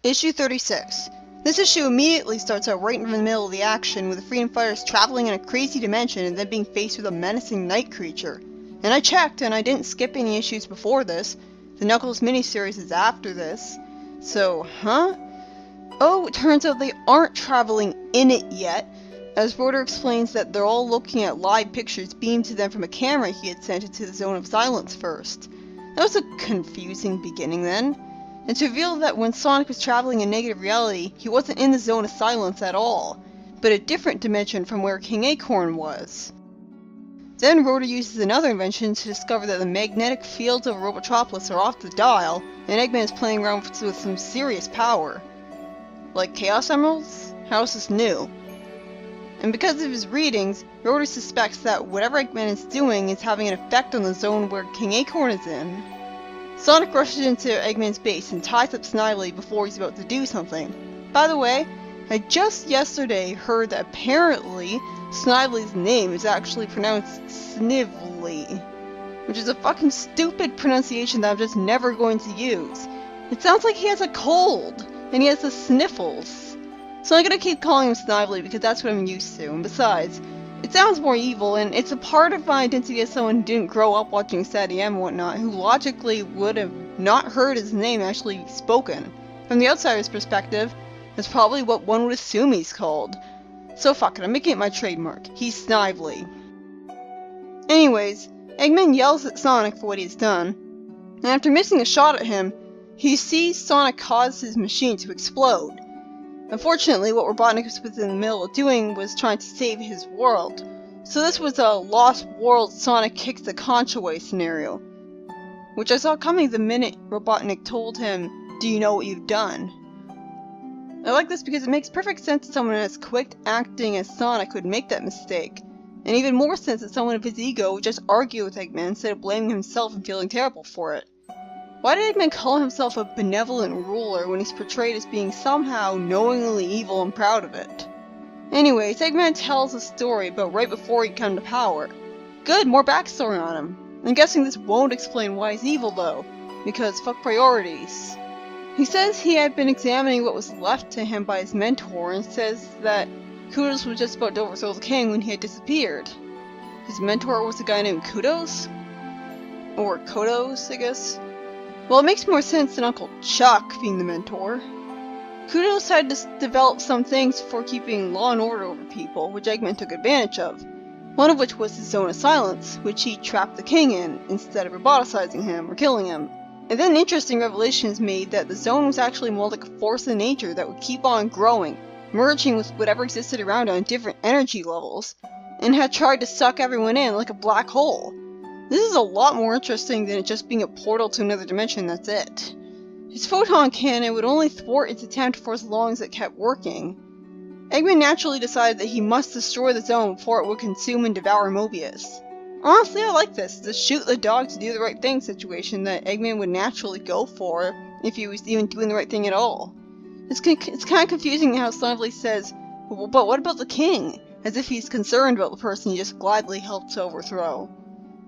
Issue 36. This issue immediately starts out right in the middle of the action, with the freedom fighters traveling in a crazy dimension and then being faced with a menacing night creature. And I checked, and I didn't skip any issues before this. The Knuckles miniseries is after this. So, huh? Oh, it turns out they aren't traveling in it yet, as Rotor explains that they're all looking at live pictures beamed to them from a camera he had sent into the Zone of Silence first. That was a confusing beginning then. It's revealed that when Sonic was traveling in negative reality, he wasn't in the Zone of Silence at all, but a different dimension from where King Acorn was. Then Rotor uses another invention to discover that the magnetic fields of Robotropolis are off the dial, and Eggman is playing around with some serious power. Like Chaos Emeralds? How is this new? And because of his readings, Rotor suspects that whatever Eggman is doing is having an effect on the zone where King Acorn is in. Sonic rushes into Eggman's base and ties up Snively before he's about to do something. By the way, I just yesterday heard that apparently Snively's name is actually pronounced Snively, which is a fucking stupid pronunciation that I'm just never going to use. It sounds like he has a cold, and he has the sniffles. So I'm gonna keep calling him Snively because that's what I'm used to, and besides, it sounds more evil, and it's a part of my identity as someone who didn't grow up watching Sadie M and whatnot, who logically would have not heard his name actually spoken. From the outsider's perspective, that's probably what one would assume he's called. So fuck it, I'm making it my trademark. He's Snively. Anyways, Eggman yells at Sonic for what he's done, and after missing a shot at him, he sees Sonic cause his machine to explode. Unfortunately, what Robotnik was in the middle of doing was trying to save his world. So this was a Lost World Sonic kicks the conch away scenario, which I saw coming the minute Robotnik told him, "Do you know what you've done?" I like this because it makes perfect sense that someone as quick acting as Sonic would make that mistake, and even more sense that someone of his ego would just argue with Eggman instead of blaming himself and feeling terrible for it. Why did Eggman call himself a benevolent ruler when he's portrayed as being somehow knowingly evil and proud of it? Anyways, Eggman tells a story about right before he came to power. Good, more backstory on him. I'm guessing this won't explain why he's evil though, because fuck priorities. He says he had been examining what was left to him by his mentor and says that Kudos was just about to overthrow the king when he had disappeared. His mentor was a guy named Kudos? Or Kodos, I guess? Well, it makes more sense than Uncle Chuck being the mentor. Kudos had to develop some things for keeping law and order over people, which Eggman took advantage of. One of which was the Zone of Silence, which he trapped the king in, instead of roboticizing him or killing him. And then an interesting revelation is made that the zone was actually more like a force of nature that would keep on growing, merging with whatever existed around it on different energy levels, and had tried to suck everyone in like a black hole. This is a lot more interesting than it just being a portal to another dimension, that's it. His photon cannon would only thwart its attempt for as long as it kept working. Eggman naturally decided that he must destroy the zone before it would consume and devour Mobius. Honestly, I like this. The shoot the dog to do the right thing situation that Eggman would naturally go for if he was even doing the right thing at all. It's kind of confusing how Snively says, "But what about the king?" as if he's concerned about the person he just gladly helped to overthrow.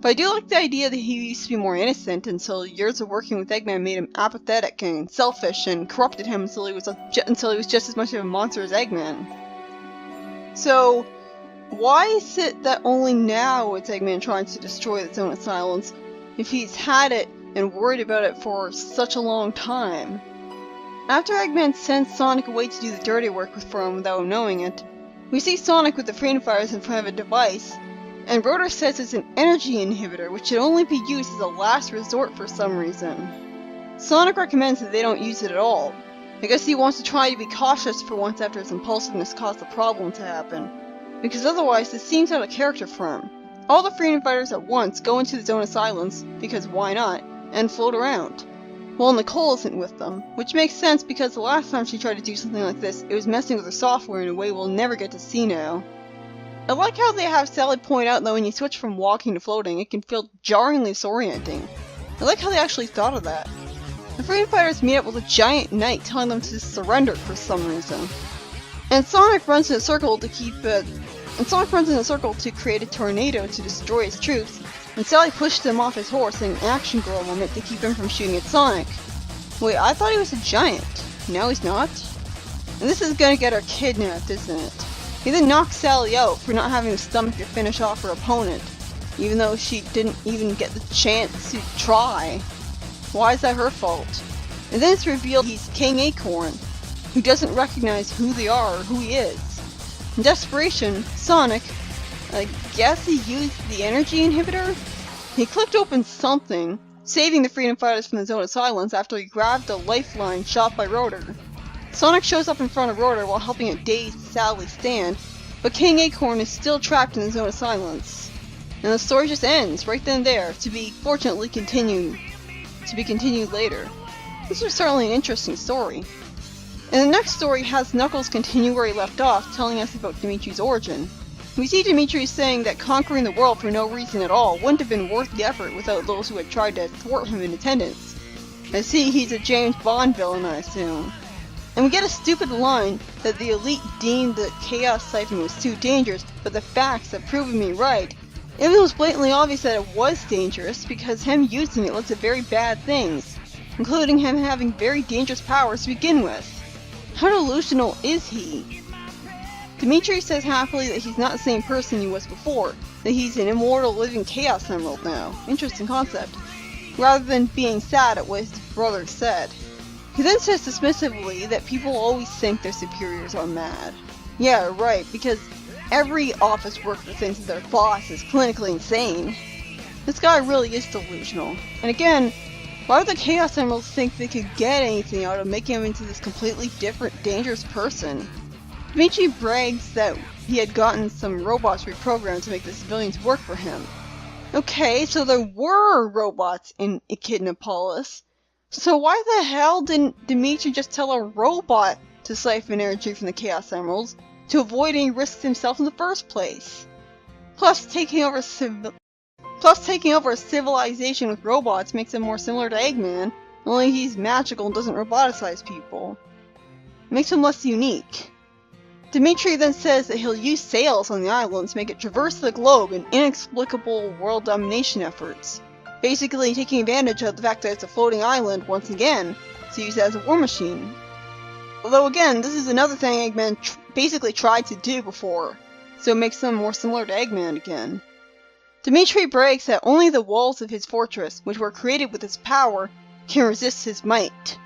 But I do like the idea that he used to be more innocent until years of working with Eggman made him apathetic and selfish and corrupted him until he was just as much of a monster as Eggman. So, why is it that only now is Eggman trying to destroy the Zone of Silence if he's had it and worried about it for such a long time? After Eggman sends Sonic away to do the dirty work for him without him knowing it, we see Sonic with the freedom fighters in front of a device, and Rotor says it's an energy inhibitor which should only be used as a last resort for some reason. Sonic recommends that they don't use it at all. I guess he wants to try to be cautious for once after his impulsiveness caused the problem to happen, because otherwise this seems out of character for him. All the freedom fighters at once go into the Zone of Silence, because why not, and float around. Well, Nicole isn't with them, which makes sense because the last time she tried to do something like this, it was messing with her software in a way we'll never get to see now. I like how they have Sally point out that when you switch from walking to floating, it can feel jarringly disorienting. I like how they actually thought of that. The freedom fighters meet up with a giant knight telling them to surrender for some reason. And Sonic runs in a circle to create a tornado to destroy his troops, and Sally pushed him off his horse in an action girl moment to keep him from shooting at Sonic. Wait, I thought he was a giant. No, he's not. And this is gonna get her kidnapped, isn't it? He then knocks Sally out for not having the stomach to finish off her opponent, even though she didn't even get the chance to try. Why is that her fault? And then it's revealed he's King Acorn, who doesn't recognize who they are or who he is. In desperation, Sonic, I guess he used the energy inhibitor? He clicked open something, saving the Freedom Fighters from the Zone of Silence after he grabbed a lifeline shot by Rotor. Sonic shows up in front of Rotor while helping a dazed Sally stand, but King Acorn is still trapped in the Zone of Silence. And the story just ends right then and there, to be continued later. This was certainly an interesting story. And the next story has Knuckles continue where he left off, telling us about Dimitri's origin. We see Dimitri saying that conquering the world for no reason at all wouldn't have been worth the effort without those who had tried to thwart him in attendance. I see he's a James Bond villain, I assume. And we get a stupid line that the elite deemed the Chaos Siphon was too dangerous, but the facts have proven me right. It was blatantly obvious that it was dangerous, because him using it led to very bad things, including him having very dangerous powers to begin with. How delusional is he? Dimitri says happily that he's not the same person he was before, that he's an immortal living Chaos Emerald now. Interesting concept. Rather than being sad at what his brother said. He then says dismissively that people always think their superiors are mad. Yeah, right, because every office worker thinks that their boss is clinically insane. This guy really is delusional. And again, why would the Chaos Emeralds think they could get anything out of making him into this completely different, dangerous person? Dimitri brags that he had gotten some robots reprogrammed to make the civilians work for him. Okay, so there were robots in Echidnapolis. So why the hell didn't Dimitri just tell a robot to siphon energy from the Chaos Emeralds to avoid any risks himself in the first place? Plus, taking over a civilization with robots makes him more similar to Eggman, only he's magical and doesn't roboticize people. Makes him less unique. Dimitri then says that he'll use sails on the island to make it traverse the globe in inexplicable world domination efforts. Basically taking advantage of the fact that it's a floating island once again, to use it as a war machine. Although again, this is another thing Eggman basically tried to do before, so it makes him more similar to Eggman again. Dimitri brags that only the walls of his fortress, which were created with his power, can resist his might.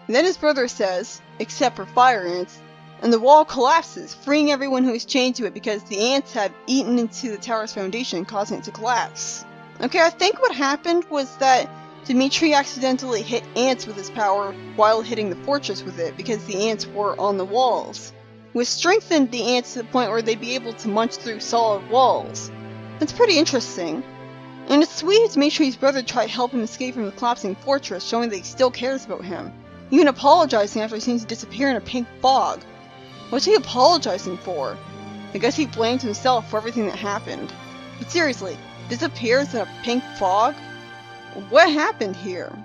And then his brother says, except for fire ants, and the wall collapses, freeing everyone who is chained to it because the ants have eaten into the tower's foundation, causing it to collapse. Okay, I think what happened was that Dimitri accidentally hit ants with his power while hitting the fortress with it because the ants were on the walls, which strengthened the ants to the point where they'd be able to munch through solid walls. That's pretty interesting. And it's sweet Dimitri's brother tried to help him escape from the collapsing fortress, showing that he still cares about him, even apologizing after he seems to disappear in a pink fog. What's he apologizing for? I guess he blamed himself for everything that happened. But seriously, disappears in a pink fog? What happened here?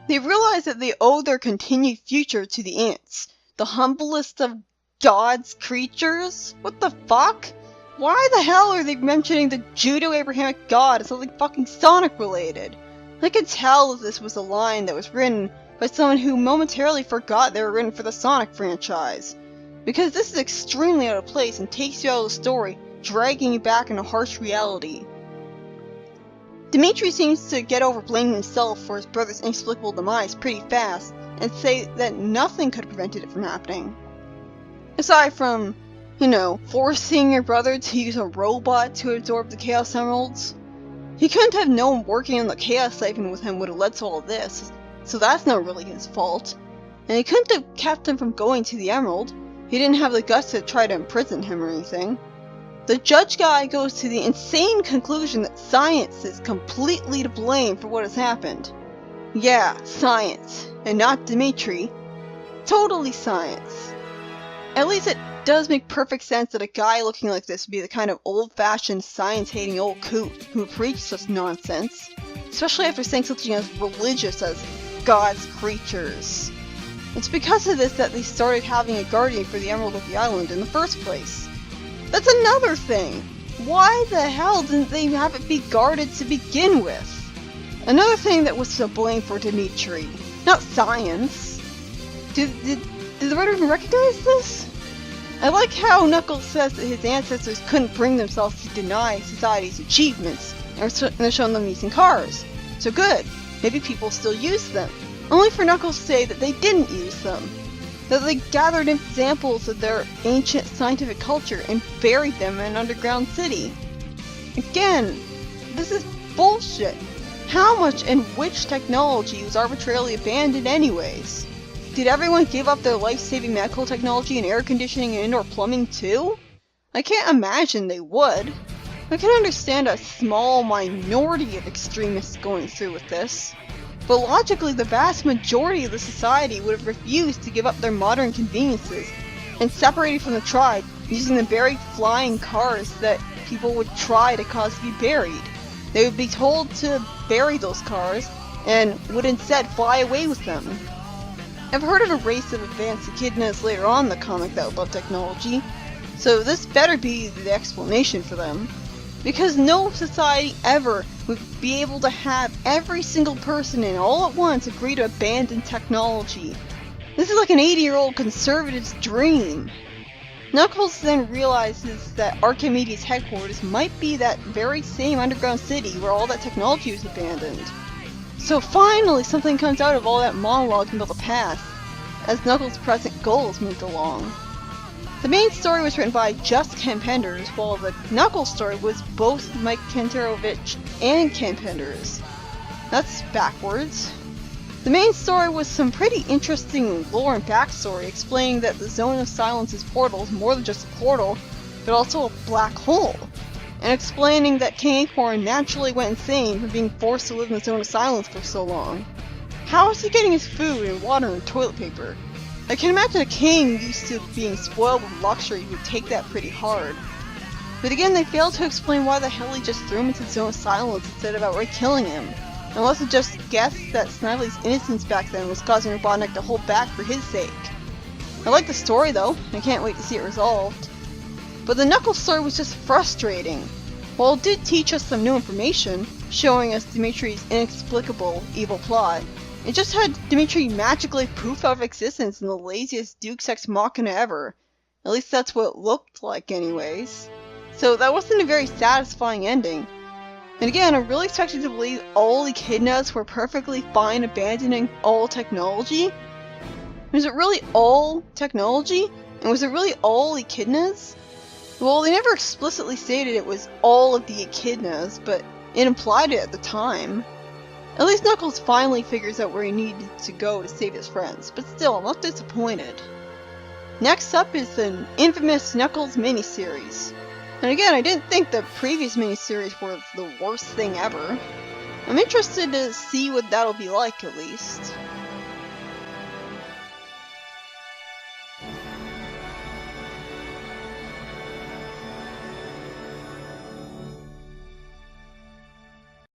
They realize that they owe their continued future to the ants, the humblest of God's creatures? What the fuck? Why the hell are they mentioning the Judeo-Abrahamic God as something fucking Sonic related? I could tell that this was a line that was written by someone who momentarily forgot they were written for the Sonic franchise. Because this is extremely out of place and takes you out of the story, dragging you back into harsh reality. Dimitri seems to get over blaming himself for his brother's inexplicable demise pretty fast, and say that nothing could have prevented it from happening. Aside from, forcing your brother to use a robot to absorb the Chaos Emeralds. He couldn't have known working on the Chaos Siphon with him would have led to all this, so that's not really his fault. And he couldn't have kept him from going to the Emerald. He didn't have the guts to try to imprison him or anything. The judge guy goes to the insane conclusion that science is completely to blame for what has happened. Yeah, science, and not Dimitri. Totally science. At least it does make perfect sense that a guy looking like this would be the kind of old-fashioned, science-hating old coot who would preach such nonsense. Especially after saying something as religious as God's creatures. It's because of this that they started having a guardian for the Emerald of the Island in the first place. That's another thing! Why the hell didn't they have it be guarded to begin with? Another thing that was to blame for Dimitri. Not science. Did the writer even recognize this? I like how Knuckles says that his ancestors couldn't bring themselves to deny society's achievements, and they're showing them using cars. So good, maybe people still use them. Only for Knuckles to say that they didn't use them. That they gathered examples of their ancient scientific culture and buried them in an underground city. Again, this is bullshit. How much and which technology was arbitrarily abandoned anyways? Did everyone give up their life-saving medical technology and air conditioning and indoor plumbing too? I can't imagine they would. I can understand a small minority of extremists going through with this, but logically the vast majority of the society would have refused to give up their modern conveniences and separated from the tribe using the buried flying cars that people would try to cause to be buried. They would be told to bury those cars and would instead fly away with them. I've heard of a race of advanced echidnas later on in the comic that would love technology, so this better be the explanation for them. Because no society ever would be able to have every single person and all at once agree to abandon technology. This is like an 80-year-old conservative's dream. Knuckles then realizes that Archimedes' headquarters might be that very same underground city where all that technology was abandoned. So finally something comes out of all that monologue about the past, as Knuckles' present goals moved along. The main story was written by just Ken Penders, while the Knuckles story was both Mike Kantarovich and Ken Penders. That's backwards. The main story was some pretty interesting lore and backstory explaining that the Zone of Silence's portal is more than just a portal, but also a black hole. And explaining that King Acorn naturally went insane from being forced to live in the Zone of Silence for so long. How is he getting his food and water and toilet paper? I can imagine a king used to being spoiled with luxury would take that pretty hard. But again, they failed to explain why the hell he just threw him into the Zone of Silence instead of outright killing him. Unless it just guessed that Snively's innocence back then was causing Robotnik to hold back for his sake. I like the story though, I can't wait to see it resolved. But the Knuckles story was just frustrating. While it did teach us some new information, showing us Dimitri's inexplicable evil plot, it just had Dimitri magically poof out of existence in the laziest Deus Ex Machina ever. At least that's what it looked like anyways. So that wasn't a very satisfying ending. And again, I'm really expected to believe all echidnas were perfectly fine abandoning all technology. Was it really all technology? And was it really all echidnas? Well, they never explicitly stated it was all of the echidnas, but it implied it at the time. At least Knuckles finally figures out where he needed to go to save his friends, but still, I'm not disappointed. Next up is the infamous Knuckles miniseries. And again, I didn't think the previous miniseries was the worst thing ever. I'm interested to see what that'll be like, at least.